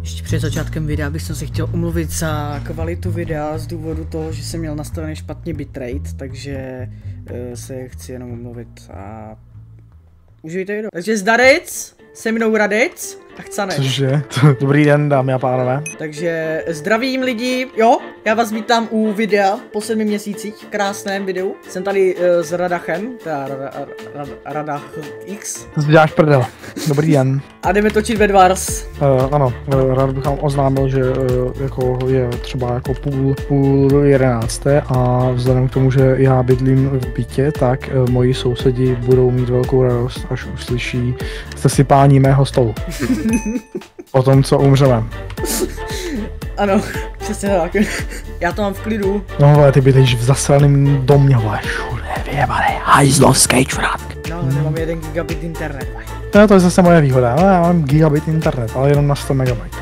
Ještě před začátkem videa bych se chtěl omluvit za kvalitu videa z důvodu toho, že jsem měl nastavený špatně bitrate, takže se chci jenom omluvit a užijte video. Takže zdaric, se mnou Radec a Chcanec. Cože? Dobrý den, dámy a pánové. Takže zdravím lidi, jo, já vás vítám u videa po 7 měsících, krásném videu. Jsem tady s Radachem, teda Radach X. To si děláš prdel. Dobrý den. A jdeme točit Bedwars. Ano, rád bych vám oznámil, že jako je třeba jako půl 11. a vzhledem k tomu, že já bydlím v bytě, tak moji sousedi budou mít velkou radost, až uslyší sesypání mého stolu. O tom, co umřeme. Ano, přesně tak. Já to mám v klidu. No vole, ty bydlíš v zasraném domě, vole, všude vyjebaný hajzlovský čurák. No, nemám 1 gigabit internet. No, to je zase moje výhoda, no, já mám gigabit internet, ale jenom na 100 megabajtů.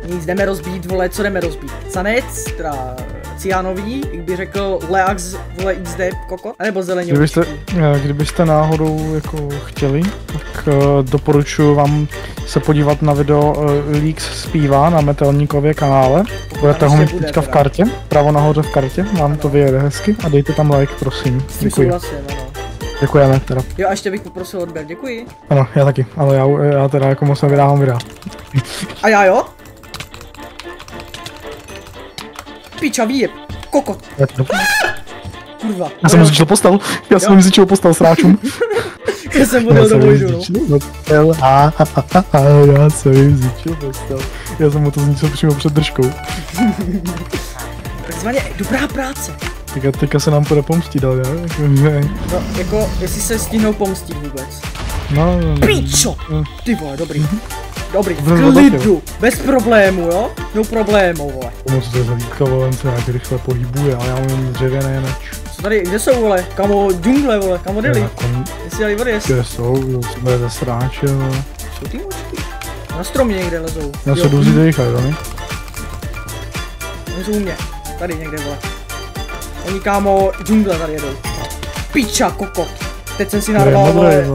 Nic, jdeme rozbít, vole, co jdeme rozbít? Canec, teda Cianový, jak by řekl Leax, vole, XD, kokot, anebo zeleně. Kdybyste náhodou jako chtěli, tak doporučuji vám se podívat na video Leaks zpívá na Metelníkově kanále. Budete ho mít teďka v kartě, pravo nahoře v kartě, vám to vyjede hezky a dejte tam like, prosím. Děkuji. Děkujeme teda. Jo, a ještě bych poprosil odběr, děkuji. Ano, já taky, ale já teda jako moc nevydávám videa. A já jo? Piča, výjeb, kokot. Kurva. Já jsem mu zničil postel, já jsem mu zničil postel sráčům. Já jsem vodil do vojdu, no. Já jsem jim zničil postel. Já jsem mu to zničil přímo před držkou. Takzvaně dobrá práce. Teďka se nám půjde pomstit, ale no, jako, jestli se stihnou pomstit vůbec. No. Pičo! Ty vole, dobrý. Dobrý, v klidu, bez problému, jo? No problémů, vole. Moc to je zalítka, vole, se nějak rychle pohybuje, ale já mám jen dřevěné meč. Co tady, kde jsou, vole? Kamo džungle, vole, kamo deli? Jestli dali vody, jestli? Kde jsou, jsme ze sráče, vole. Jsou ty močky? Na stromě někde lezou. Já se jdu zjít jo, ne? Oni jsou u mě, tady někde, vole. Oni, kámo, džungle tady jedou. Piča, kokot. Teď jsem si narval, vole.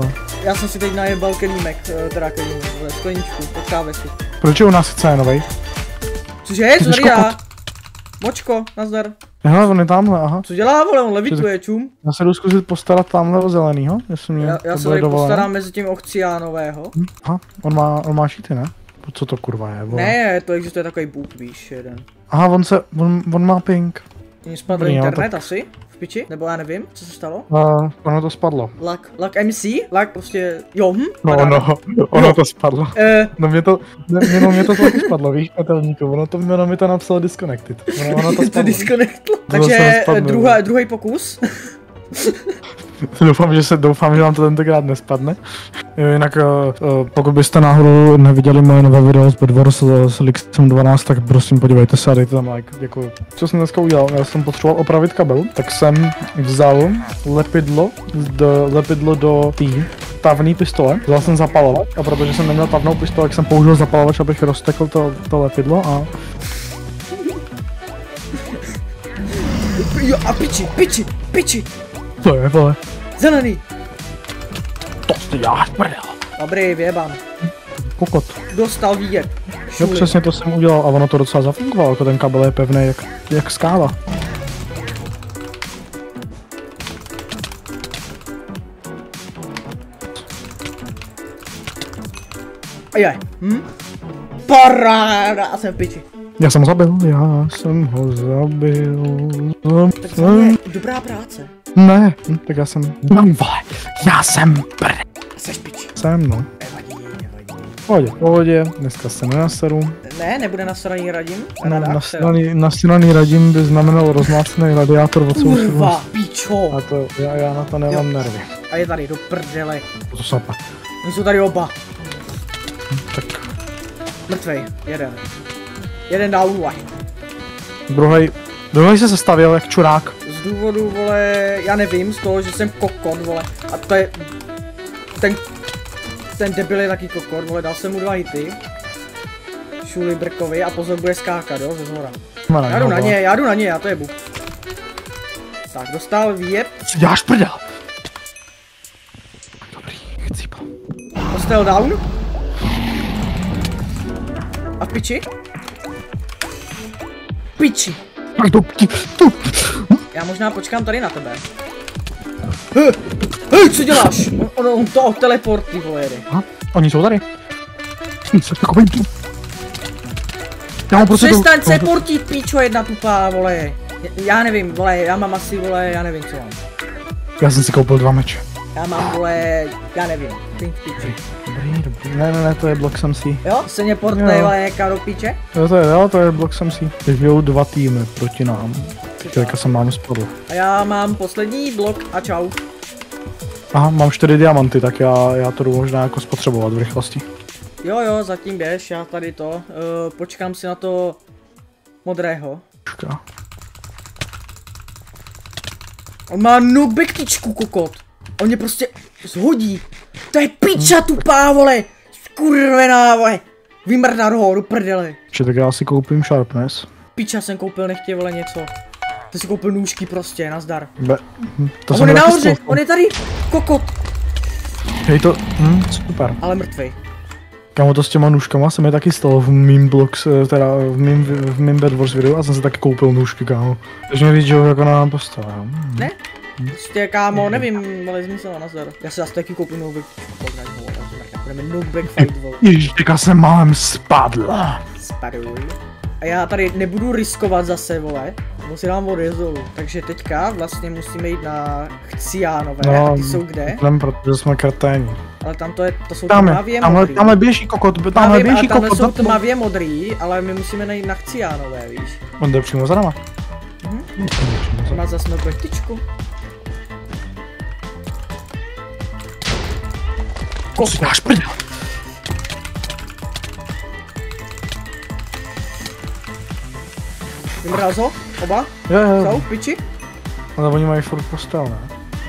Já jsem si teď najebal kelímek, teda kelímek, skleničku, od kávesu. Proč je u nás Chcanovej? Cože, co tady já? Močko, nazdar. Hele, on je tamhle, aha. Co dělá, vole, on levituje, čum? Já se jdu zkusit postarat tamhle o zelenýho, jestli mě já se tady postarám mezi tím Ochciánového. Aha, on má šity, ne? Co to kurva je, vole? Ne, to existuje takový bůh, víš, jeden. Aha, on má ping. Mně spadl internet asi? V piči? Nebo já nevím, co se stalo? Ono to spadlo. Luck MC? Luck prostě, jo, ono to spadlo. No mě to taky spadlo, víš, Metelníku, ono mi to napsalo disconnected. Ono to spadlo. Takže druhý pokus. Doufám, že vám to tentokrát nespadne. Jinak pokud byste náhodou neviděli moje nové video z Bedwars s Lixem 12, tak prosím podívejte se a dejte tam like, děkuji. Co jsem dneska udělal? Já jsem potřeboval opravit kabel, tak jsem vzal lepidlo do té tavné pistole, vzal jsem zapalovač a protože jsem neměl tavnou pistoli, tak jsem použil zapalovač, abych roztekl to lepidlo a... Jo a piči! To je, vole. Zelený! To si děláš prdel. Dobrý, vyjebám. Kokot. Dostal výjeb. Jo, přesně to jsem udělal a ono to docela zafungovalo, jako ten kabel je pevný jak skála. Ajaj, Paráda, a jsem v piči. Já jsem ho zabil. Takzvaně dobrá práce. Ne, tak já jsem... Já jsem Seš pič. Jsem, no. Nevadí. Pohodě, dneska se nenaseru. Ne, nebude nasraný Radim? Nasraný Radim by znamenalo rozmácený radiátor od sousedů. Kurva, pičo. A to, já na to nemám nervy. A je tady do prdele. To sapa. Oni jsou tady oba. Tak. Mrtvej, jeden down, vole. Druhý se zastavil jak čurák. Z důvodu, vole, já nevím, z toho, že jsem kokot, vole. A to je... Ten debil je taky kokot, vole, dal jsem mu 2 hity. Šuli Brkovi a pozor bude skákat, jo, ze zhora. Já jdu na ně, já to jebu. Tak, dostal výjeb. Co děláš prdel? Dobrý, chcípal. Postel down. piči. Piči. Já možná počkám tady na tebe. Hej, co děláš? On to teleport, ty vole, jede. Aha, oni jsou tady. Přestaň se portit, píčo, jedna tupá, vole. Já nevím, vole, já mám asi, vole, já nevím, co mám. Já jsem si koupil 2 meče. Já mám, vole, já nevím, píči. Dobrý. Ne, to je blok jsem si. Jo? Se mě portne, vole, něká do píče? Jo, to je blok jsem si. Teď bijou 2 týmy proti nám. Člověka jsem mám spadl. A já mám poslední blok a čau. Aha, mám 4 diamanty, tak já to jdu možná jako spotřebovat v rychlosti. Jo, zatím běž, já tady to, počkám si na to modrého. On má knockback tyčku, kokot. On mě prostě zhodí. To je piča tupá, vole. Skurvená, vole. Vymrdá ho do prdele. Tak já si koupím sharpness. Piča jsem koupil, nechtě, vole, něco. Ty si koupil nůžky prostě, nazdar. To on je nahoře, on je tady, kokot. Hej to, super. Ale mrtvej. Kámo, to s těma nůžkama se mi taky stalo v mým blogs, teda v mým Bed Wars videu a jsem si taky koupil nůžky, kámo. Takže mě víc, že ho jako nám postavil. Ne? Prostě, kámo, nevím, ale zmizela, nazdar. Já si zase taky koupím knockback. Budeme knockback fight, vole. Ježiš, teďka jsem málem spadla. Spaduj. A já tady nebudu riskovat zase, vole. Musím dám odjezdu. Takže teďka vlastně musíme jít na Chciánové. No, a ty jsou kde? Nevím, protože jsme kreténi. Ale tam to jsou tmavě modrý. Tamhle běží kokot, tamhle běží kokot. Jsou tmavě modrý, ale my musíme najít na Chciánové, víš. On jde přímo za náma. Má zase novou tyčku. Kokot. Náš prdel. Vymral ho? Oba? Jo. Jsou piči? Ale oni mají furt postel, ne?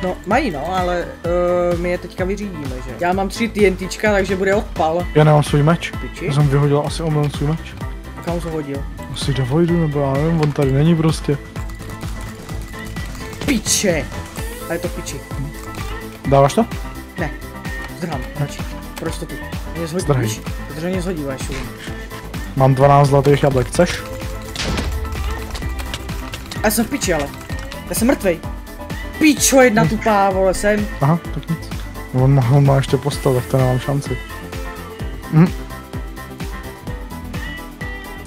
No, mají no, ale my je teďka vyřídíme, že? Já mám 3 TNTčka, takže bude odpal. Já nemám svůj meč. Piči? Já jsem vyhodil asi omylem svůj meč. A kam ho hodil? Asi do vojdu, nebo já nevím, on tady není prostě. Piče! A je to piči. Dáváš to? Ne. Zdrhám, radši. Proč to tu? Mě zhodí, Zdrhej. víš? Protože mě zhodí, vašu. Mám 12 zlatých jablek, chceš? Já jsem v piči, ale. Já jsem mrtvej. Pičo, jedna tupá, vole, jsem. Aha, tak nic. On má ještě postel, tak to nemám šanci.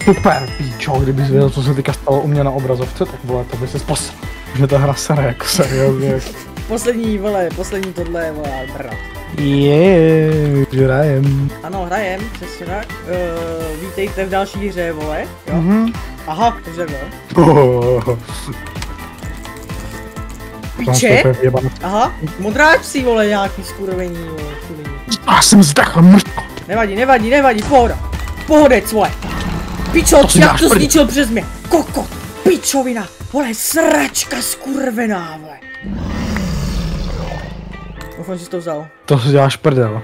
Super, píčo, kdybys věděl, co se teďka stalo u mě na obrazovce, tak vole, to by se spasl. Že ta hra sere, jako seriózně. Poslední, vole, poslední tohle je, vole, brat. Hrajem. Ano, hrajem, přesně tak. Vítejte v další hře, vole, jo? Aha, takže takhle. Piče? Aha, modráčci, vole, nějaký skurvení, vole, chudení. Já jsem zdechl mrtvo. Nevadí, pohoda. Pohodec, vole. Pičo, jak to zničil přes mě? Koko, pičovina, vole, sračka skurvená, vole. Doufám, že jsi to vzal. To si děláš prdel.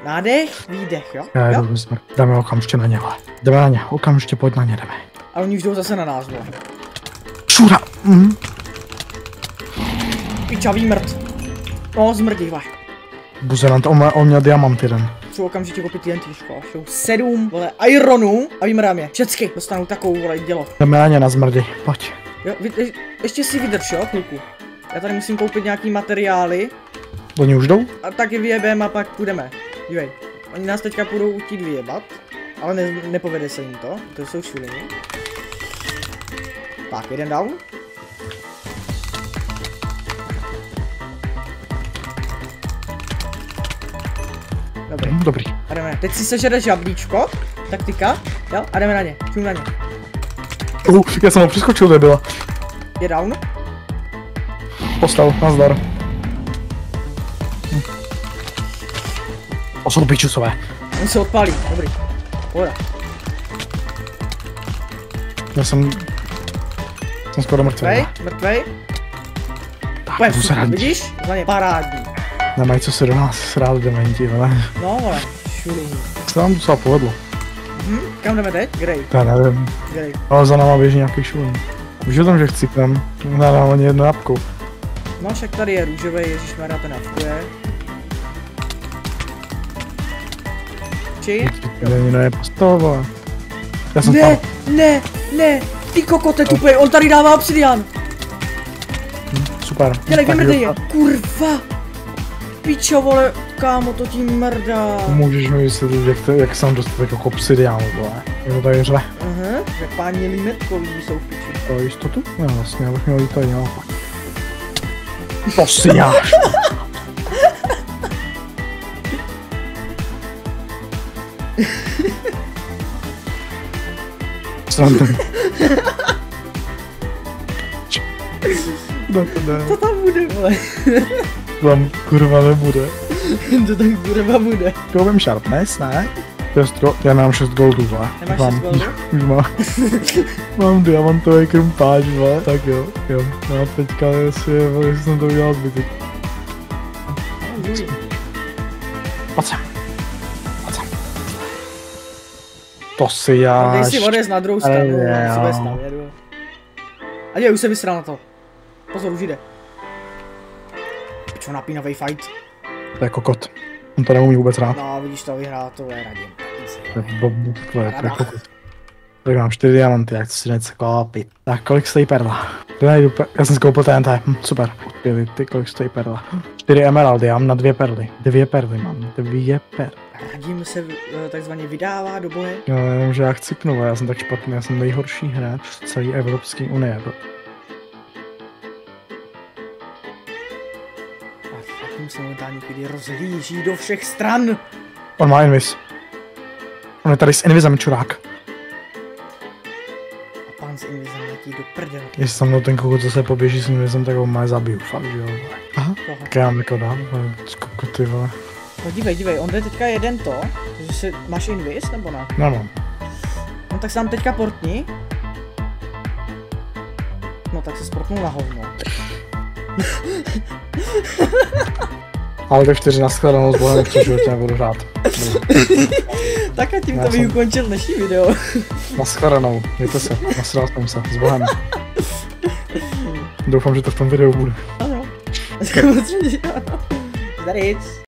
Nádech, výdech, jo? Já jdu smrt. Jdeme okamžitě na ně, vole. Jdeme na ně, okamžitě pojď na ně, jdeme. A oni už jdou zase na nás, vole. Šura! Pičavý mrt. No, zmrdí, vole. Buzerant, on měl diamant jeden. Chci okamžitě koupit TNTčko, až 7, vole, ironů a vymrám je. Všecky dostanou takovou, vole, dělo. Jdeme na ně na zmrdi, pojď. Jo, ještě si vydrž, jo, kluku. Já tady musím koupit nějaký materiály. Oni už jdou? A taky vyjebeme a pak půjdeme. Dívej, oni nás teďka budou chtít vyjebat, ale nepovede se jim to jsou šulini. Tak, jeden down. Dobrý. A jdeme. Teď si sežereš jablíčko, taktika, jo, a jdeme na ně, čum na ně. Já jsem ho přeskočil, nebyla. Je down. Postav, nazdar. To jsou pičusové. On se odpálí, dobrý. Pohoda. Já jsem skoro mrtvý. Mrtvej. Tak, budu se rád. Vidíš? Za ně parádní. Nemají co se do nás srát dementi, ale. No, vole, šulíní. Se nám docela povedlo. Kam jdeme teď? Grej. Já nevím. Grej. Ale za náma běží nějaký šulín. Víš o tom, že chci tam? Dám ani jedno jabko. No však tady je růžový, ježišmarja, ten jabkuje. Či? Není je postavovat. Já jsem Ne, tam. ne, ty kokote tupej, on tady dává obsidian. Super. Dělej, Tak vymrdej jo, je, kurva. Pičo, vole, kámo, to ti mrdá. můžeš mi vysvětlit, jak jsem dostal jako obsidiánu, vole. Je to tady řve. Že páni limetkoví jsou v piči. To jistotu? No vlastně, já bych měl jít tady naopak. To si jáš. Jsem ten. No to ne. To tam bude, vole. Tam kurva nebude. To tam kurva bude. Koupím sharpness, ne? Já mám 6 goldů, vole. Nemáš 6 goldů? Už mám diamantový krumpáč, vole. Tak jo. No a teďka jestli jsem to udělal zbytek. Pojď sem. To si já. Dej si odjezd na druhou stranu, se bude stavět. A je, už se vysral na to. Pozor, už jde. Pičo, napínavej fight. To je kokot. On to neumí vůbec rád. No, vidíš to vyhrát, to je radím. To je kokot. Tak mám 4 diamanty, jak to si něco koupit. Tak kolik stojí perla? Já jsem si koupil TNT, super. Ty kolik stojí perla? 4 emeraldy, já mám na 2 perly. 2 perly mám, 2 perly. Radím se takzvaně vydává do boje. Jo, jenom, že já chci pnout, já jsem tak špatný, já jsem nejhorší hráč v celé Evropské unie. A takým se momentálně někdy rozhlíží do všech stran. On má invis. On je tady s invisem, čurák. A pán s invizem letí do prdel. Jestli tam ten kokot zase poběží s invisem, tak ho má zabiju, fakt, jo. Aha, tak já jako dám, kokoty, vole. No dívej, on jde teďka jeden to, že si máš invis, nebo ne? No. No tak se tam teďka portni. No tak se sportnul na hovno. Ale tak 4 na shledanou s bohem, v životě nebudu hrát. Tak a tímto bych ukončil dnešní video. Na shledanou, mějte se, nasral jsem se, s bohem. Doufám, že to v tom videu bude. Ano. Samozřejmě, ano. Zdaric.